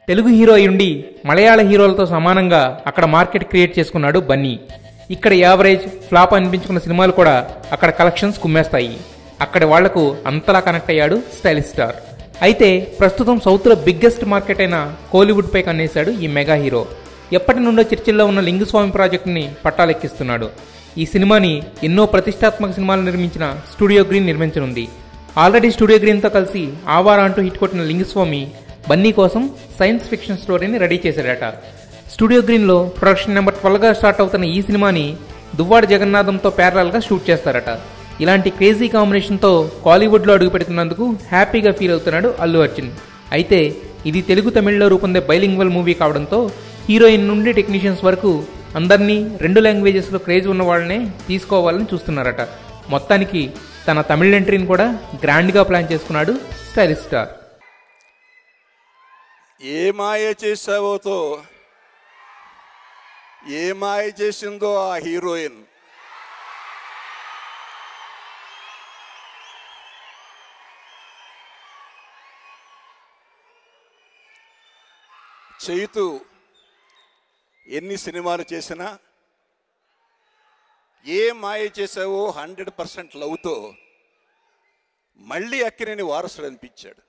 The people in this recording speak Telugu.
తెలుగు హీరో అయ్యుండి మలయాళ హీరోలతో సమానంగా అక్కడ మార్కెట్ క్రియేట్ చేసుకున్నాడు బన్నీ. ఇక్కడ యావరేజ్ ఫ్లాప్ అనిపించుకున్న సినిమాలు కూడా అక్కడ కలెక్షన్స్ కుమ్మేస్తాయి. అక్కడ వాళ్లకు అంతలా కనెక్ట్ అయ్యాడు స్టైలిష్ స్టార్. అయితే ప్రస్తుతం సౌత్లో బిగ్గెస్ట్ మార్కెట్ అయిన కోలీవుడ్ పై కన్నేశాడు ఈ మెగా హీరో. ఎప్పటి నుండో చర్చల్లో ఉన్న లింగుస్వామి ప్రాజెక్టుని పట్టాలెక్కిస్తున్నాడు. ఈ సినిమాని ఎన్నో ప్రతిష్టాత్మక సినిమాలు నిర్మించిన స్టూడియో గ్రీన్ నిర్మించనుంది. ఆల్రెడీ స్టూడియో గ్రీన్తో కలిసి ఆవారా అంటూ హిట్ కొట్టిన లింగుస్వామి బన్నీ కోసం సైన్స్ ఫిక్షన్ స్టోరీని రెడీ చేశాడట. స్టూడియో గ్రీన్లో ప్రొడక్షన్ నెంబర్ 12గా స్టార్ట్ అవుతున్న ఈ సినిమాని దువ్వాడ జగన్నాథంతో ప్యారలల్గా షూట్ చేస్తారట. ఇలాంటి క్రేజీ కాంబినేషన్తో కాలీవుడ్లో అడుగుపెడుతున్నందుకు హ్యాపీగా ఫీల్ అవుతున్నాడు అల్లు అర్జున్. అయితే ఇది తెలుగు తమిళ్లో రూపొందే బైలింగ్వల్ మూవీ కావడంతో హీరోయిన్ నుండి టెక్నీషియన్స్ వరకు అందరినీ 2 లాంగ్వేజెస్లో క్రేజ్ ఉన్న వాళ్ళనే తీసుకోవాలని చూస్తున్నారట. మొత్తానికి తన తమిళ ఎంట్రీని కూడా గ్రాండ్గా ప్లాన్ చేసుకున్నాడు స్టైలిష్ స్టార్. ఏ మాయ చేసావోతో ఏ మాయ చేసిందో ఆ హీరోయిన్. చేయుతూ ఎన్ని సినిమాలు చేసినా ఏ మాయ చేసావో 100% లవ్తో మళ్ళీ అక్కినేని వారసుడు అనిపించాడు.